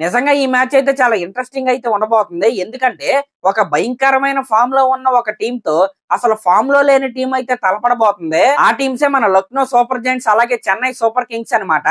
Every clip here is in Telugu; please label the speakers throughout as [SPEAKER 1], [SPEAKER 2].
[SPEAKER 1] నిజంగా ఈ మ్యాచ్ అయితే చాలా ఇంట్రెస్టింగ్ అయితే ఉండబోతుంది. ఎందుకంటే ఒక భయంకరమైన ఫామ్ లో ఉన్న ఒక టీమ్ తో అసలు ఫామ్ లో లేని టీం అయితే తలపడబోతుంది. ఆ టీమ్సే మన లక్నో సూపర్ జైంట్స్ అలాగే చెన్నై సూపర్ కింగ్స్ అన్నమాట.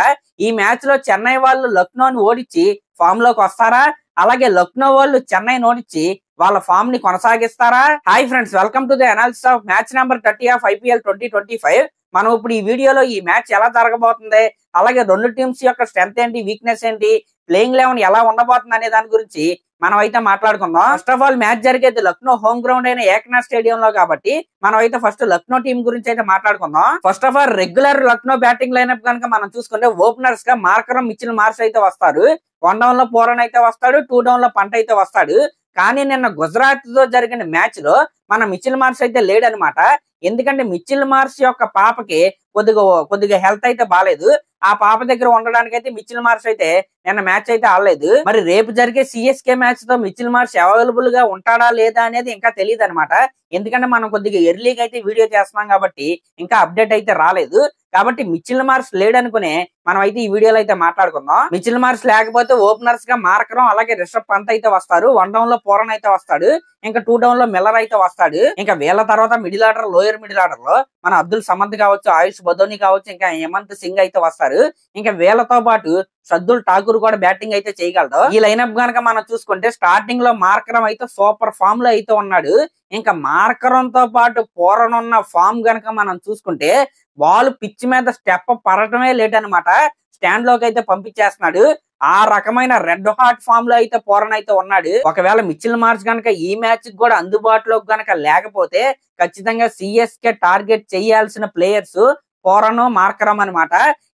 [SPEAKER 1] ఈ మ్యాచ్ లో చెన్నై వాళ్ళు లక్నోని ఓడించి ఫామ్ లోకి వస్తారా, అలాగే లక్నో వాళ్ళు చెన్నైని ఓడించి వాళ్ళ ఫామ్ ని కొనసాగిస్తారా? Hi friends, welcome to the analysis of match number 30 of IPL 2025. మనం ఇప్పుడు ఈ వీడియోలో ఈ మ్యాచ్ ఎలా జరగబోతుంది, అలాగే రెండు టీమ్స్ యొక్క స్ట్రెంత్ ఏంటి, వీక్నెస్ ఏంటి, ప్లేయింగ్ 11 ఎలా ఉండబోతుంది అనే దాని గురించి మనం అయితే మాట్లాడుకుందాం. ఫస్ట్ ఆఫ్ ఆల్ మ్యాచ్ జరిగేది లక్నో హోమ్ గ్రౌండ్ అయిన ఏకనాథ్ స్టేడియం లో కాబట్టి మనం అయితే ఫస్ట్ లక్నో టీం గురించి అయితే మాట్లాడుకుందాం. First of all regular Lucknow batting lineup కనుక మనం చూసుకుంటే ఓపెనర్స్ గా మార్కరం మిచెల్ మార్ష్ అయితే వస్తారు. 1 డౌన్ లో పూరన్ అయితే వస్తాడు, 2 డౌన్ లో పంట అయితే వస్తాడు. కానీ నిన్న గుజరాత్ తో జరిగిన మ్యాచ్ లో మన మిచెల్ మార్ష్ అయితే లేడనమాట. ఎందుకంటే మిచెల్ మార్ష్ యొక్క పాపకి కొద్దిగా హెల్త్ అయితే బాగాలేదు. ఆ పాప దగ్గర ఉండడానికి అయితే మిచెల్ మార్ష్ అయితే నిన్న మ్యాచ్ అయితే ఆడలేదు. మరి రేపు జరిగే CSK మ్యాచ్ తో మిచెల్ మార్ష్ అవైలబుల్ గా ఉంటాడా లేదా అనేది ఇంకా తెలియదు అనమాట. ఎందుకంటే మనం కొద్దిగా ఎర్లీగా అయితే వీడియో చేస్తున్నాం కాబట్టి ఇంకా అప్డేట్ అయితే రాలేదు. కాబట్టి మిచెల్ మార్ష్ లేడనుకునే మనం అయితే ఈ వీడియోలో అయితే మాట్లాడుకుందాం. మిచెల్ మార్ష్ లేకపోతే ఓపెనర్స్ గా మార్కరం అలాగే రిషబ్ పంత్ అయితే వస్తారు. 1 డౌన్ లో పూరన్ అయితే వస్తాడు, ఇంకా 2 డౌన్ లో మిల్లర్ అయితే వస్తాడు. ఇంకా వీళ్ళ తర్వాత middle order, lower middle order లో మన అబ్దుల్ సమద్ కావచ్చు, ఆయుష్ బదోని కావచ్చు, ఇంకా హేమంత్ సింగ్ అయితే వస్తారు. ఇంకా వీళ్ళతో పాటు షర్దుల్ ఠాకూర్ కూడా బ్యాటింగ్ అయితే చేయగలడు. ఈ లైనప్ గనక మనం చూసుకుంటే స్టార్టింగ్ లో మార్కరం అయితే సూపర్ ఫామ్ లో అయితే ఉన్నాడు. ఇంకా మార్కరం తో పాటు పూరన్ ఉన్న ఫామ్ గనక మనం చూసుకుంటే బాల్ పిచ్ మీద స్టెప్ పడటమే లేట్ అనమాట. స్టాండ్ లోకి అయితే పంపించేస్తున్నాడు. ఆ రకమైన రెడ్ హాట్ ఫామ్ లో అయితే పూరన్ అయితే ఉన్నాడు. ఒకవేళ మిచెల్ మార్ష్ గనక ఈ మ్యాచ్ కూడా అందుబాటులోకి గనక లేకపోతే ఖచ్చితంగా CSK టార్గెట్ చేయాల్సిన ప్లేయర్స్ పూరన్, మార్కరం అనమాట.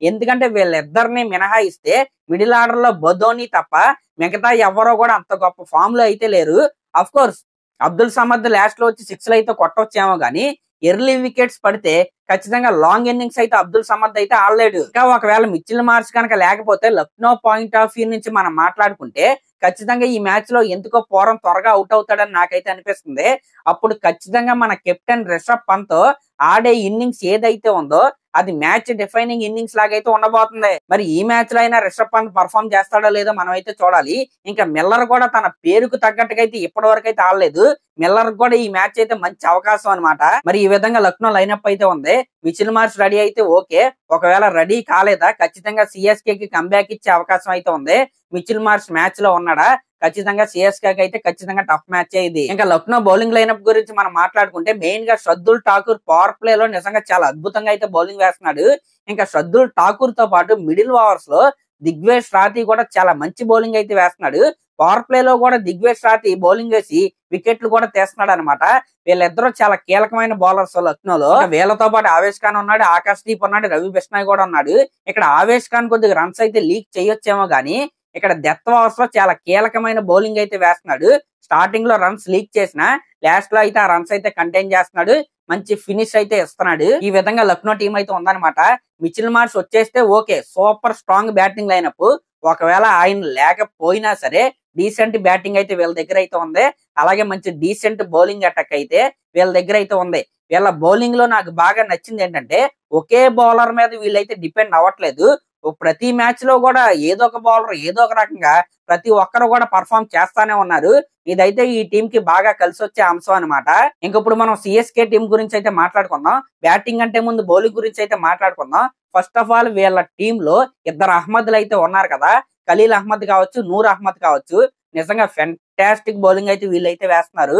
[SPEAKER 1] ఎందుకంటే వీళ్ళిద్దరిని మినహాయిస్తే మిడిల్ ఆర్డర్ లో బదోని తప్ప మిగతా ఎవరో కూడా అంత గొప్ప ఫామ్ లో అయితే లేరు. Of course Abdul Samad last లో వచ్చి 6 అయితే కొట్టొచ్చేమో గానీ ఎర్లీ వికెట్స్ పడితే ఖచ్చితంగా లాంగ్ ఇన్నింగ్స్ అయితే అబ్దుల్ సమద్ అయితే ఆడలేడు. ఇంకా ఒకవేళ మిచెల్ మార్ష్ కనుక లేకపోతే లక్నో పాయింట్ ఆఫ్ వ్యూ నుంచి మనం మాట్లాడుకుంటే ఖచ్చితంగా ఈ మ్యాచ్ లో ఎందుకో పూరన్ త్వరగా అవుట్ అవుతాడని నాకైతే అనిపిస్తుంది. అప్పుడు ఖచ్చితంగా మన కెప్టెన్ రిషబ్ పంత్ ఆడే ఇన్నింగ్స్ ఏదైతే ఉందో అది మ్యాచ్ డిఫైనింగ్ ఇన్నింగ్స్ లాగైతే ఉండబోతుంది. మరి ఈ మ్యాచ్ లో అయినా రిషబ్ పంత్ పర్ఫామ్ చేస్తాడో లేదో మనం అయితే చూడాలి. ఇంకా మిల్లర్ కూడా తన పేరుకు తగ్గట్టుగా అయితే ఇప్పటి వరకు అయితే ఆడలేదు. మిల్లర్ కూడా ఈ మ్యాచ్ అయితే మంచి అవకాశం అనమాట. మరి ఈ విధంగా లక్నో లైనప్ అయితే ఉంది. మిచెల్ మార్ష్ రెడీ అయితే ఓకే, ఒకవేళ రెడీ కాలేదా ఖచ్చితంగా CSK కి కంబ్యాక్ ఇచ్చే అవకాశం అయితే ఉంది. మిచెల్ మార్ష్ మ్యాచ్ లో ఉన్నాడా ఖచ్చితంగా CSK కి అయితే ఖచ్చితంగా టఫ్ మ్యాచ్ ఇది. ఇంకా లక్నో బౌలింగ్ లైనప్ గురించి మనం మాట్లాడుకుంటే మెయిన్ గా షర్దుల్ ఠాకూర్ పవర్ ప్లే లో నిజంగా చాలా అద్భుతంగా అయితే బౌలింగ్ వేస్తున్నాడు. ఇంకా షర్దుల్ ఠాకూర్ తో పాటు మిడిల్ ఓవర్స్ లో దిగ్వేష్ రాథీ కూడా చాలా మంచి బౌలింగ్ అయితే వేస్తున్నాడు. పవర్ ప్లే లో కూడా దిగ్వేష్ రాథీ బౌలింగ్ వేసి వికెట్లు కూడా తీస్తున్నాడు అనమాట. వీళ్ళిద్దరూ చాలా కీలకమైన బౌలర్స్ లక్నోలో. వీళ్ళతో పాటు ఆవేష్ ఖాన్ ఉన్నాడు, ఆకాశ్ దీప్ ఉన్నాడు, రవి బిష్నాయ్ కూడా ఉన్నాడు. ఇక్కడ ఆవేష్ ఖాన్ కొద్దిగా రన్స్ అయితే లీక్ చేయొచ్చేమో గానీ ఇక్కడ డెత్ ఓవర్స్ లో చాలా కీలకమైన బౌలింగ్ అయితే వేస్తున్నాడు. స్టార్టింగ్ లో రన్స్ లీక్ చేసిన లాస్ట్ లో అయితే ఆ రన్స్ అయితే కంటైన్ చేస్తున్నాడు, మంచి ఫినిష్ అయితే ఇస్తున్నాడు. ఈ విధంగా లక్నో టీం అయితే ఉందన్నమాట. మిచెల్ మార్ష్ వచ్చేస్తే okay, super strong batting lineup. ఒకవేళ ఆయన లేకపోయినా సరే డీసెంట్ బ్యాటింగ్ అయితే వీళ్ళ దగ్గర అయితే ఉంది. అలాగే మంచి డీసెంట్ బౌలింగ్ అటాక్ అయితే వీళ్ళ దగ్గర అయితే ఉంది. వీళ్ళ బౌలింగ్ లో నాకు బాగా నచ్చింది ఏంటంటే ఒకే బౌలర్ మీద వీళ్ళైతే డిపెండ్ అవ్వట్లేదు. ప్రతి మ్యాచ్ లో కూడా ఏదో ఒక బౌలర్ ఏదో ఒక రకంగా ప్రతి ఒక్కరు కూడా పర్ఫామ్ చేస్తానే ఉన్నారు. ఇదైతే ఈ టీం కి బాగా కలిసి వచ్చే అంశం అనమాట. ఇంకప్పుడు మనం CSK టీం గురించి అయితే మాట్లాడుకుందాం. బ్యాటింగ్ అంటే ముందు బౌలింగ్ గురించి అయితే మాట్లాడుకుందాం. ఫస్ట్ ఆఫ్ ఆల్ వీళ్ళ టీమ్ లో 2 అహ్మద్లు అయితే ఉన్నారు కదా, ఖలీల్ అహ్మద్ కావచ్చు, నూర్ అహ్మద్ కావచ్చు. నిజంగా ఫెంటాస్టిక్ బౌలింగ్ అయితే వీళ్ళైతే వేస్తున్నారు.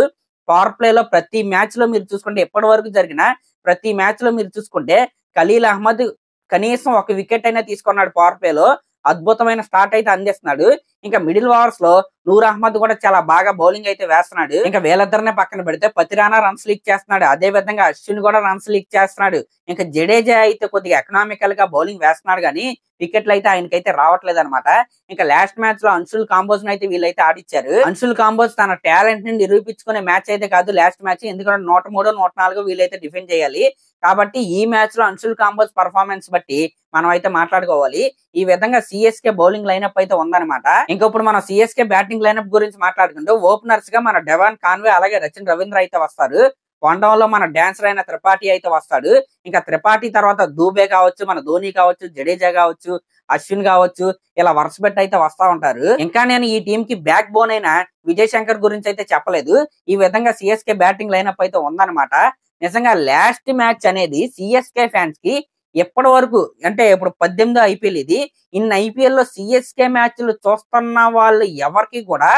[SPEAKER 1] పవర్ ప్లే లో ప్రతి మ్యాచ్ లో మీరు చూసుకుంటే ఎప్పటి వరకు జరిగిన ప్రతి మ్యాచ్ లో మీరు చూసుకుంటే ఖలీల్ అహ్మద్ కనీసం 1 వికెట్ అయినా తీసుకున్నాడు. పవర్ ప్లే లో అద్భుతమైన స్టార్ట్ అయితే అందిస్తున్నాడు. ఇంకా మిడిల్ ఓవర్స్ లో నూర్ అహ్మద్ కూడా చాలా బాగా బౌలింగ్ అయితే వేస్తున్నాడు. ఇంకా వీళ్ళిద్దరినే పక్కన పెడితే పతిరానా రన్స్ లీక్ చేస్తున్నాడు, అదే విధంగా అశ్విన్ కూడా రన్స్ లీక్ చేస్తున్నాడు. ఇంకా జడేజా అయితే కొద్దిగా ఎకనామికల్ గా బౌలింగ్ వేస్తున్నాడు కానీ వికెట్లు అయితే ఆయనకైతే రావట్లేదు అనమాట. ఇంకా లాస్ట్ మ్యాచ్ లో అన్షుల్ కాంబోజ్ అయితే వీళ్ళైతే ఆడిచ్చారు. అన్షుల్ కాంబోజ్ తన టాలెంట్ ని నిరూపించుకునే మ్యాచ్ అయితే కాదు లాస్ట్ మ్యాచ్. ఎందుకంటే 103, 104 వీళ్ళైతే డిఫెండ్ చేయాలి. కాబట్టి ఈ మ్యాచ్ లో అన్షుల్ కాంబోజ్ పర్ఫార్మెన్స్ బట్టి మనం అయితే మాట్లాడుకోవాలి. ఈ విధంగా CSK బౌలింగ్ లైనప్ అయితే ఉందన్నమాట. ఇంకప్పుడు మనం CSK బ్యాటింగ్ లైనప్ గురించి మాట్లాడుకుంటే ఓపెనర్స్ గా మన డెవాన్ కాన్వే అలాగే రచిన్ రవీంద్ర అయితే వస్తారు. వన్డౌన్లో మన డాన్సర్ అయిన త్రిపాఠి అయితే వస్తాడు. ఇంకా త్రిపాఠి తర్వాత దూబే కావచ్చు, మన ధోని కావచ్చు, జడేజా కావచ్చు, అశ్విన్ కావచ్చు, ఇలా వరుస పెట్టి అయితే వస్తా ఉంటారు. ఇంకా నేను ఈ టీం కి బ్యాక్ బోన్ అయిన విజయ్ శంకర్ గురించి అయితే చెప్పలేదు. ఈ విధంగా సిఎస్కే బ్యాటింగ్ లైనప్ అయితే ఉందన్నమాట. నిజంగా లాస్ట్ మ్యాచ్ అనేది సిఎస్కే ఫ్యాన్స్ కి ఎప్పటి వరకు అంటే ఇప్పుడు 18వ ఐపీఎల్ ఇది. ఇన్ని ఐపీఎల్ లో సిఎస్కే మ్యాచ్లు చూస్తున్న వాళ్ళు ఎవరికి కూడా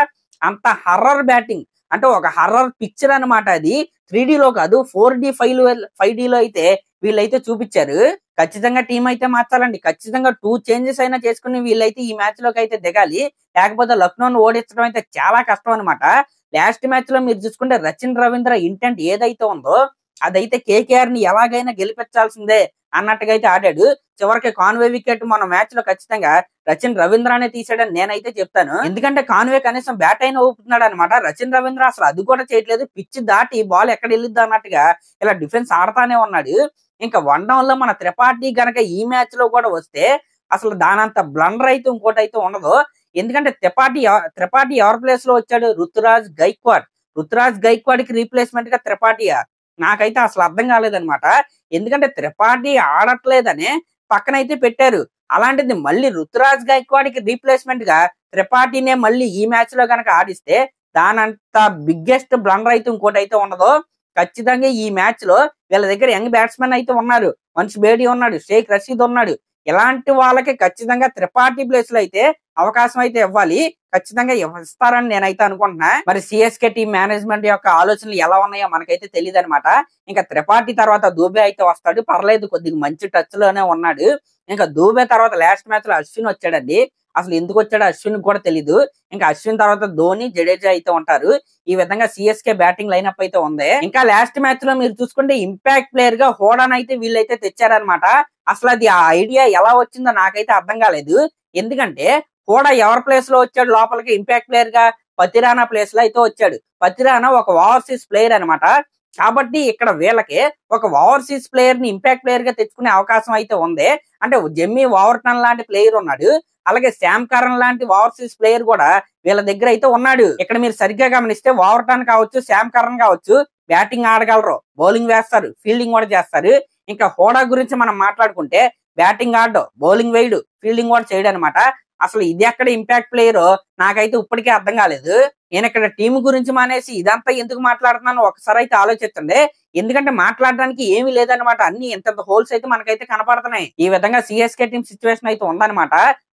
[SPEAKER 1] అంత హర్రర్ బ్యాటింగ్ అంటే ఒక హర్రర్ పిక్చర్ అనమాట. అది 3D లో కాదు 4D 5D లో అయితే వీళ్ళైతే చూపించారు. ఖచ్చితంగా టీం అయితే మార్చాలండి. ఖచ్చితంగా 2 చేంజెస్ అయినా చేసుకుని వీళ్ళైతే ఈ మ్యాచ్ లోకి అయితే దిగాలి. లేకపోతే లక్నోను ఓడించడం అయితే చాలా కష్టం అనమాట. లాస్ట్ మ్యాచ్ లో మీరు చూసుకుంటే రచిన్ రవీంద్ర ఇంటెంట్ ఏదైతే ఉందో అదైతే కేకేఆర్ ని ఎలాగైనా గెలిపించాల్సిందే అన్నట్టుగా అయితే ఆడాడు. చివరికి కాన్వే వికెట్ మన మ్యాచ్ లో ఖచ్చితంగా రచిన్ రవీంద్రనే తీసాడని నేనైతే చెప్తాను. ఎందుకంటే కాన్వే కనీసం బ్యాట్ అయినా ఊపుతున్నాడు అనమాట. రచిన్ రవీంద్ర అసలు అది కూడా చేయట్లేదు. పిచ్ దాటి బాల్ ఎక్కడ వెళ్ళిద్దా అన్నట్టుగా ఇలా డిఫెన్స్ ఆడతానే ఉన్నాడు. ఇంకా వన్డౌన్ లో మన త్రిపాఠి గనక ఈ మ్యాచ్ లో కూడా వస్తే అసలు దానంత బ్లండర్ అయితే ఇంకోటి అయితే ఉండదు. ఎందుకంటే త్రిపాఠి ఎవరి ప్లేస్ లో వచ్చాడు? రుతురాజ్ గైక్వాడ్ కి రీప్లేస్మెంట్ గా త్రిపాఠియా? నాకైతే అసలు అర్థం కాలేదనమాట. ఎందుకంటే త్రిపాఠి ఆడట్లేదనే పక్కనైతే పెట్టారు. అలాంటిది మళ్ళీ రుతురాజ్ గైక్వాడ్కి రీప్లేస్మెంట్ గా త్రిపాఠినే మళ్ళీ ఈ మ్యాచ్ లో కనుక ఆడిస్తే దానంత బిగ్గెస్ట్ బ్లండర్ అయితే ఇంకోటి అయితే ఉండదు. ఖచ్చితంగా ఈ మ్యాచ్ లో వీళ్ళ దగ్గర యంగ్ బ్యాట్స్మెన్ అయితే ఉన్నారు. వంశ్ బేడి ఉన్నాడు, షేక్ రషీద్ ఉన్నాడు. ఇలాంటి వాళ్ళకి ఖచ్చితంగా త్రిపాఠి ప్లేస్ లో అయితే అవకాశం అయితే ఇవ్వాలి. ఖచ్చితంగా ఇస్తారని నేనైతే అనుకుంటున్నా. మరి సిఎస్కే టీం మేనేజ్మెంట్ యొక్క ఆలోచనలు ఎలా ఉన్నాయో మనకైతే తెలియదు అనమాట. ఇంకా త్రిపాఠి తర్వాత దూబే అయితే వస్తాడు. పర్లేదు, కొద్దిగా మంచి టచ్ లోనే ఉన్నాడు. ఇంకా దూబే తర్వాత లాస్ట్ మ్యాచ్ లో అశ్విన్ వచ్చాడండి. అసలు ఎందుకు వచ్చాడో అశ్విన్ కూడా తెలీదు. ఇంకా అశ్విన్ తర్వాత ధోని, జడేజా అయితే ఉంటారు. ఈ విధంగా సిఎస్కే బ్యాటింగ్ లైనప్ అయితే ఉంది. ఇంకా లాస్ట్ మ్యాచ్ లో మీరు చూసుకుంటే ఇంపాక్ట్ ప్లేయర్ గా హోడాన్ అయితే వీళ్ళైతే తెచ్చారనమాట. అసలు అది ఆ ఐడియా ఎలా వచ్చిందో నాకైతే అర్థం కాలేదు. ఎందుకంటే హోడా ఎవరి ప్లేస్ లో వచ్చాడు లోపలికి? ఇంపాక్ట్ ప్లేయర్ గా పతిరానా ప్లేస్ లో అయితే వచ్చాడు. పతిరానా ఒక ఓవర్సీస్ ప్లేయర్ అనమాట. కాబట్టి ఇక్కడ వీళ్ళకి ఒక ఓవర్సీస్ ప్లేయర్ ని ఇంపాక్ట్ ప్లేయర్ గా తెచ్చుకునే అవకాశం అయితే ఉంది. అంటే జెమ్మీ వావర్టన్ లాంటి ప్లేయర్ ఉన్నాడు. అలాగే శామ్ కరణ్ లాంటి ఓవర్సీస్ ప్లేయర్ కూడా వీళ్ళ దగ్గర అయితే ఉన్నాడు. ఇక్కడ మీరు సరిగ్గా గమనిస్తే వావర్టన్ కావచ్చు, శామ్ కరణ్ కావచ్చు బ్యాటింగ్ ఆడగలరు, బౌలింగ్ వేస్తారు, ఫీల్డింగ్ కూడా చేస్తారు. ఇంకా హోడా గురించి మనం మాట్లాడుకుంటే బ్యాటింగ్ ఆడడు, బౌలింగ్ వేయడు, ఫీల్డింగ్ కూడా చేయడు అనమాట. అసలు ఇది ఎక్కడ ఇంపాక్ట్ ప్లేయర్ నాకైతే ఇప్పటికే అర్థం కాలేదు. నేను ఇక్కడ టీం గురించి మానేసి ఇదంతా ఎందుకు మాట్లాడుతున్నాను ఒకసారి అయితే ఆలోచించండి. ఎందుకంటే మాట్లాడడానికి ఏమీ లేదనమాట. అన్ని ఎంత హోల్స్ అయితే మనకైతే కనపడుతున్నాయి. ఈ విధంగా సిఎస్కే టీం సిచ్యువేషన్ అయితే ఉందన్నమాట.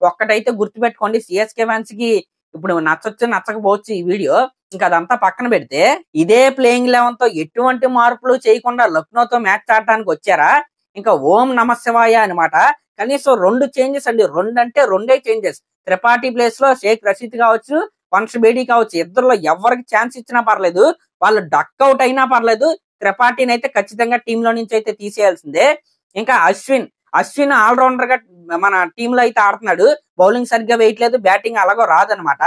[SPEAKER 1] ఒక్కటైతే గుర్తుపెట్టుకోండి, సిఎస్కే ఫ్యాన్స్ కి ఇప్పుడు నచ్చొచ్చు నచ్చకపోవచ్చు ఈ వీడియో. ఇంకా అదంతా పక్కన పెడితే ఇదే ప్లేయింగ్ లెవెన్ తో ఎటువంటి మార్పులు చేయకుండా లక్నోతో మ్యాచ్ ఆడటానికి వచ్చారా? ఇంకా ఓం నమ శివాయ అనమాట. కనీసం 2 చేంజెస్ అండి. 2 అంటే 2 చేంజెస్. త్రిపాఠి ప్లేస్ లో షేక్ రషీద్ కావచ్చు, వంశ్ బేడి కావచ్చు, ఇద్దరులో ఎవరికి ఛాన్స్ ఇచ్చినా పర్లేదు, వాళ్ళు డక్ అవుట్ అయినా పర్లేదు, త్రిపాఠిని అయితే ఖచ్చితంగా టీమ్ లో నుంచి అయితే తీసేయాల్సిందే. ఇంకా అశ్విన్ ఆల్రౌండర్ గా మన టీమ్ లో అయితే ఆడుతున్నాడు. బౌలింగ్ సరిగ్గా వేయట్లేదు, బ్యాటింగ్ అలాగో రాదనమాట.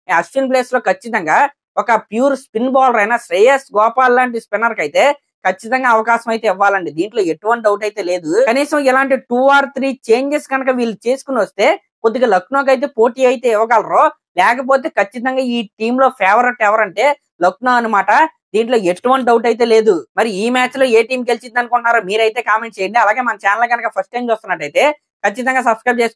[SPEAKER 1] అశ్విన్ ప్లేస్ లో ఖచ్చితంగా ఒక ప్యూర్ స్పిన్ బౌలర్ అయినా శ్రేయస్ గోపాల్ లాంటి స్పిన్నర్ కి అయితే ఖచ్చితంగా అవకాశం అయితే ఇవ్వాలండి. దీంట్లో ఎటువంటి డౌట్ అయితే లేదు. కనీసం ఇలాంటి 2 or 3 చేంజెస్ కనుక వీళ్ళు చేసుకుని వస్తే కొద్దిగా లక్నోకి అయితే పోటీ అయితే ఇవ్వగలరు. లేకపోతే ఖచ్చితంగా ఈ టీమ్ లో ఫేవరెట్ ఎవరంటే లక్నో అనమాట. దీంట్లో ఎటువంటి డౌట్ అయితే లేదు. మరి ఈ మ్యాచ్ లో ఏ టీం గెలిచింది అనుకుంటున్నారో మీరైతే కామెంట్ చేయండి. అలాగే మన ఛానల్ కనుక ఫస్ట్ టైం చూస్తున్నట్టయితే ఖచ్చితంగా సబ్స్క్రైబ్ చేసుకోండి.